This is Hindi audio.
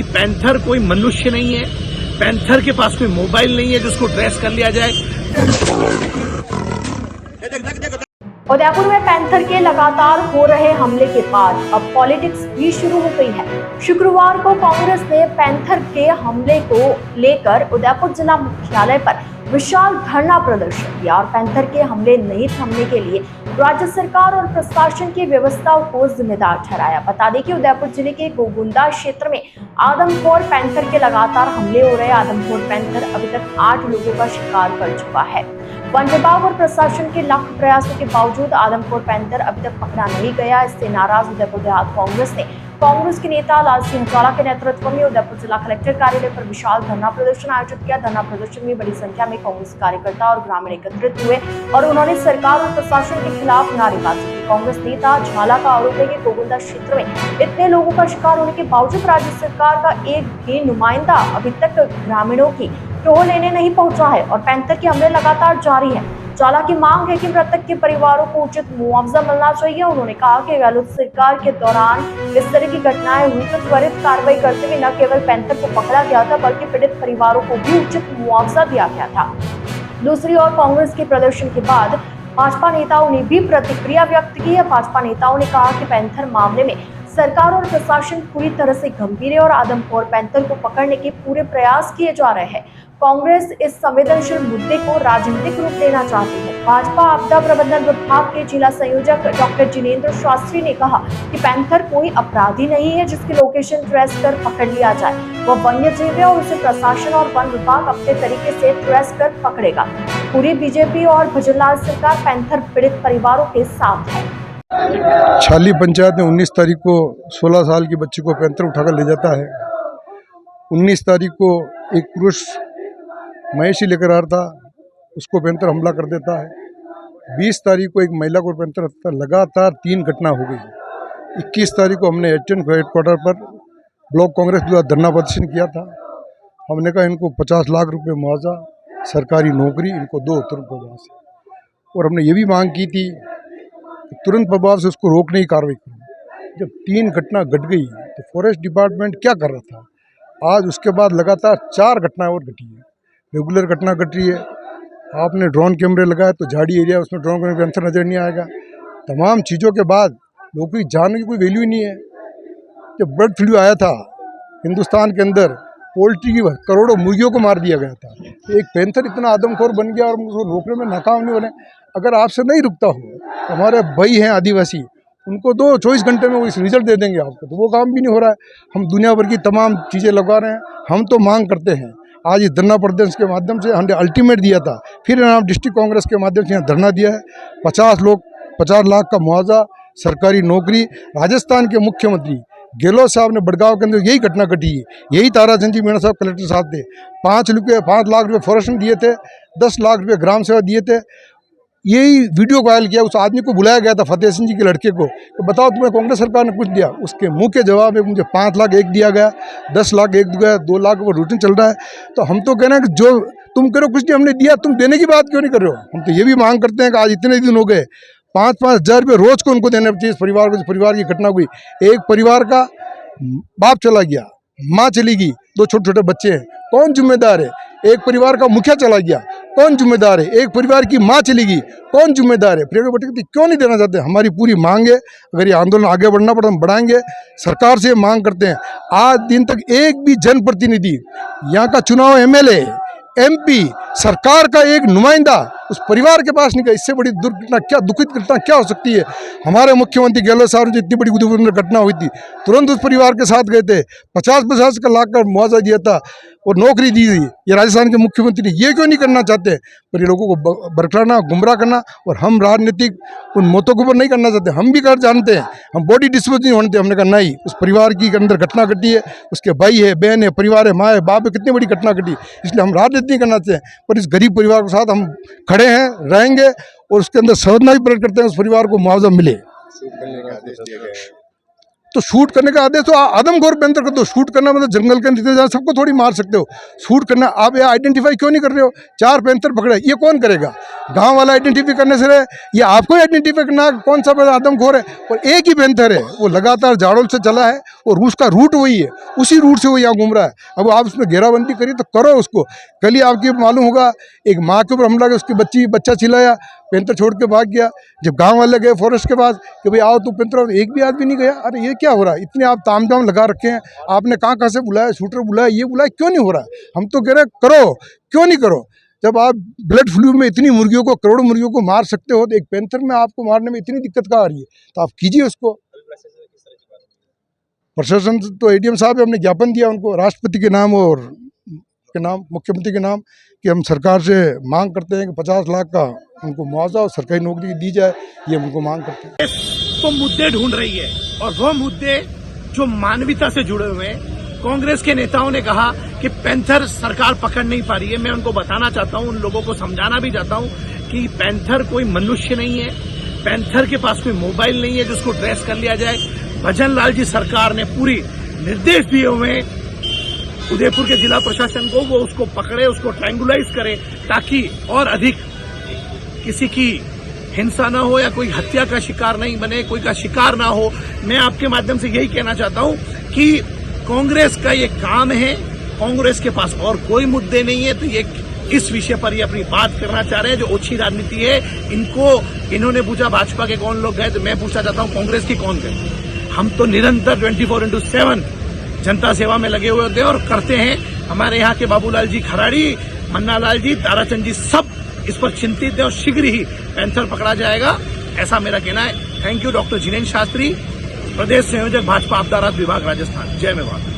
पैंथर कोई मनुष्य नहीं है, पैंथर के पास कोई मोबाइल नहीं है जिसको ट्रेस कर लिया जाए। उदयपुर में पैंथर के लगातार हो रहे हमले के बाद अब पॉलिटिक्स भी शुरू हो गई है। शुक्रवार को कांग्रेस ने पैंथर के हमले को लेकर उदयपुर जिला मुख्यालय पर विशाल धरना प्रदर्शन किया और पैंथर के हमले नहीं थमने के लिए राज्य सरकार और प्रशासन की व्यवस्थाओं को जिम्मेदार ठहराया। बता दें कि उदयपुर जिले के गोगुंदा क्षेत्र में आदमखोर पैंथर के लगातार हमले हो रहे। आदमखोर पैंथर अभी तक 8 लोगों का शिकार कर चुका है। वन विभाग और प्रशासन के लाख प्रयासों के बावजूद आदमखोर पैंथर अभी तक पकड़ा नहीं गया। इससे नाराज उदयपुर देहात कांग्रेस ने कांग्रेस के नेता लाल सिंह चौला के नेतृत्व में उदयपुर जिला कलेक्टर कार्यालय पर विशाल धरना प्रदर्शन आयोजित किया। धरना प्रदर्शन में बड़ी संख्या में कांग्रेस कार्यकर्ता और ग्रामीण एकत्रित हुए और उन्होंने सरकार और प्रशासन के खिलाफ नारेबाजी की। कांग्रेस नेता झाला का आरोप है कि गोगुंदा क्षेत्र में इतने लोगों का शिकार होने के बावजूद राज्य सरकार का एक भी नुमाइंदा अभी तक ग्रामीणों की टोह लेने नहीं पहुंचा है और पैंथर के हमले लगातार जारी है। चौला की मांग है कि मृतक के परिवारों को उचित मुआवजा मिलना चाहिए। उन्होंने कहा कि गहलोत सरकार के दौरान इस तरह की घटनाएं हुई तो त्वरित कार्रवाई करते हुए न केवल पैंथर को पकड़ा गया था बल्कि पीड़ित परिवारों को भी उचित मुआवजा दिया गया था। दूसरी ओर कांग्रेस के प्रदर्शन के बाद भाजपा नेताओं ने भी प्रतिक्रिया व्यक्त की है। भाजपा नेताओं ने कहा कि पैंथर मामले में सरकार और प्रशासन पूरी तरह से गंभीर है और आदमखोर पैंथर को पकड़ने के पूरे प्रयास किए जा रहे हैं। कांग्रेस इस संवेदनशील मुद्दे को राजनीतिक रूप देना चाहती है। भाजपा आपदा प्रबंधन विभाग के जिला संयोजक डॉक्टर जिनेंद्र शास्त्री ने कहा कि पैंथर कोई अपराधी नहीं है जिसकी लोकेशन ट्रेस कर पकड़ लिया जाए। वह वन्य जीव है और उसे प्रशासन और वन विभाग अपने तरीके से ट्रेस कर पकड़ेगा। पूरी बीजेपी और भजनलाल सरकार पैंथर पीड़ित परिवारों के साथ है। छाली पंचायत में 19 तारीख को 16 साल की बच्ची को पैंथर उठाकर ले जाता है। 19 तारीख को एक पुरुष महेशी लेकर आ रहा था, उसको पैंथर हमला कर देता है। 20 तारीख को एक महिला को पैंथर हत्या, लगातार 3 घटना हो गई। 21 तारीख को हमने एचएन हेडक्वार्टर पर ब्लॉक कांग्रेस द्वारा धरना प्रदर्शन किया था। हमने कहा इनको 50 लाख रुपए मुआवजा, सरकारी नौकरी, इनको दो तुरंत प्रभाव से। और हमने ये भी मांग की थी कि तुरंत प्रभाव से उसको रोकने की कार्रवाई करें। जब 3 घटना घट गई तो फॉरेस्ट डिपार्टमेंट क्या कर रहा था? आज उसके बाद लगातार 4 घटनाएं और घटी है। रेगुलर घटना घट रही है। आपने ड्रोन कैमरे लगाए तो झाड़ी एरिया उसमें ड्रोन कैमरे पे अंतर नजर नहीं आएगा। तमाम चीज़ों के बाद लोगों की जान की कोई वैल्यू ही नहीं है। जब बर्ड फ्लू आया था हिंदुस्तान के अंदर, पोल्ट्री की करोड़ों मुर्गियों को मार दिया गया था। एक पैंथर इतना आदमखोर बन गया और उसको रोकने में नाकाम नहीं बने। अगर आपसे नहीं रुकता हो तो हमारे भाई हैं आदिवासी, उनको 24 घंटे में वो इस रिजल्ट दे देंगे आपको, तो वो काम भी नहीं हो रहा है। हम दुनिया भर की तमाम चीज़ें लगा रहे हैं। हम तो मांग करते हैं, आज इस धरना प्रदर्शन के माध्यम से हमने अल्टीमेट दिया था, फिर हम डिस्ट्रिक्ट कांग्रेस के माध्यम से यहाँ धरना दिया है। 50 लाख का मुआवजा, सरकारी नौकरी। राजस्थान के मुख्यमंत्री गहलोत साहब ने बड़गांव के अंदर यही घटना घटी है, यही ताराचंद जी मीणा साहब कलेक्टर साहब थे। 5 लाख रुपए फॉरेस्ट में दिए थे, 10 लाख रुपए ग्राम सेवा दिए थे। यही वीडियो वायरल किया, उस आदमी को बुलाया गया था फतेह सिंह जी के लड़के को, तो बताओ तुम्हें कांग्रेस सरकार ने कुछ दिया? उसके मुंह के जवाब में मुझे 5 लाख एक दिया गया, 10 लाख एक दिया गया, 2 लाख वो रूटीन चल रहा है। तो हम तो कहना है कि जो तुम करो कुछ नहीं, हमने दिया, तुम देने की बात क्यों नहीं कर रहे हो? हम तो ये भी मांग करते हैं कि आज इतने दिन हो गए, 5-5 हज़ार रुपये रोज को उनको देना चाहिए। परिवार को, परिवार की घटना हुई, एक परिवार का बाप चला गया, माँ चली गई, 2 छोटे छोटे बच्चे हैं, कौन जिम्मेदार है? एक परिवार का मुखिया चला गया, कौन जिम्मेदार है? एक परिवार की माँ चली गई, कौन जिम्मेदार है? प्रियंका क्यों नहीं देना चाहते? हमारी पूरी मांग है, अगर ये आंदोलन आगे बढ़ना पड़ा हम बढ़ाएंगे। सरकार से मांग करते हैं, आज दिन तक एक भी जनप्रतिनिधि, यहाँ का चुनाव एमएलए, एमपी, सरकार का एक नुमाइंदा उस परिवार के पास नहीं गया। इससे बड़ी दुर्घटना क्या, दुखित घटना क्या हो सकती है? हमारे मुख्यमंत्री गहलोत साहब ने इतनी बड़ी घटना हुई थी, तुरंत उस परिवार के साथ गए थे, 50 लाख का मुआवजा दिया था और नौकरी दी थी। ये राजस्थान के मुख्यमंत्री ये क्यों नहीं करना चाहते? पर ये लोगों को भड़काना, गुमराह करना, और हम राजनीतिक उन मौतों के ऊपर नहीं करना चाहते। हम भी कर जानते हैं, हम बॉडी डिस्पोज नहीं होने। हमने कहा नहीं, उस परिवार की अंदर घटना घटी है, उसके भाई है, बहन है, परिवार है, माँ है, बाप है, कितनी बड़ी घटना घटी, इसलिए हम राजनीति नहीं करना चाहते। पर इस गरीब परिवार के साथ हम खड़े हैं, रहेंगे और उसके अंदर संवेदना भी प्रकट करते हैं, उस परिवार को मुआवजा मिले। तो शूट करने का आदेश तो आदमखोर पेंथर को दो। शूट करना मतलब जंगल के अंदर जा सबको थोड़ी मार सकते हो। शूट करना आप ये आइडेंटिफाई क्यों नहीं कर रहे हो? 4 पेंथर पकड़े, ये कौन करेगा? गांव वाला आइडेंटिफाई करने से रहे, ये आपको आइडेंटिफाई करना कौन सा आदमखोर है? और एक ही पेंथर है, वो लगातार झाड़ोल से चला है और उसका रूट वही है, उसी रूट से वो यहाँ घूम रहा है। अब आप उसमें घेराबंदी करिए तो करो उसको। कल ही आपको मालूम होगा एक माँ के ऊपर हमला किया, उसकी बच्चा चिल्लाया, पेंथर छोड़ के भाग गया। जब गांव वाले गए फॉरेस्ट के पास कि भाई आओ तू पेंथर, एक भी आदमी नहीं गया। अरे ये क्या हो रहा है? इतने आप तामझाम लगा रखे हैं, आपने कहाँ से बुलाया, शूटर बुलाया, ये बुलाया, क्यों नहीं हो रहा है? हम तो कह रहे हैं करो, क्यों नहीं करो? जब आप ब्लड फ्लू में इतनी मुर्गियों को, करोड़ों मुर्गियों को मार सकते हो, तो एक पेंथर में आपको मारने में इतनी दिक्कत कहाँ आ रही है? तो आप कीजिए उसको। प्रशासन तो एडीएम साहब हमने ज्ञापन दिया उनको, राष्ट्रपति के नाम और के नाम, मुख्यमंत्री के नाम, कि हम सरकार से मांग करते हैं कि 50 लाख का उनको मुआवजा और सरकारी नौकरी दी जाए, ये उनको मांग करते हैं। तो मुद्दे ढूंढ रही है और वो मुद्दे जो मानवीयता से जुड़े हुए हैं। कांग्रेस के नेताओं ने कहा कि पैंथर सरकार पकड़ नहीं पा रही है। मैं उनको बताना चाहता हूं, उन लोगों को समझाना भी चाहता हूं कि पैंथर कोई मनुष्य नहीं है। पैंथर के पास कोई मोबाइल नहीं है जिसको ट्रेस कर लिया जाए। भजन लाल जी सरकार ने पूरी निर्देश दिए हुए हैं उदयपुर के जिला प्रशासन को, वो उसको पकड़े, उसको ट्रायंगुलाइज करे, ताकि और अधिक किसी की हिंसा ना हो या कोई हत्या का शिकार नहीं बने, कोई का शिकार ना हो। मैं आपके माध्यम से यही कहना चाहता हूं कि कांग्रेस का ये काम है, कांग्रेस के पास और कोई मुद्दे नहीं है। तो ये इस विषय पर ये अपनी बात करना चाह रहे हैं, जो ओछी राजनीति है। इन्होंने पूछा भाजपा के कौन लोग गए, तो मैं पूछना चाहता हूं कांग्रेस की कौन गए? हम तो निरंतर 24/7 जनता सेवा में लगे हुए होते हैं और करते हैं। हमारे यहाँ के बाबूलाल जी खराड़ी, मन्ना लाल जी, ताराचंद जी सब इस पर चिंतित है और शीघ्र ही पैंथर पकड़ा जाएगा, ऐसा मेरा कहना है। Thank you. Doctor Jinendra Shastri, प्रदेश संयोजक भाजपा आपदा राहत विभाग, राजस्थान। जय मेवाड़।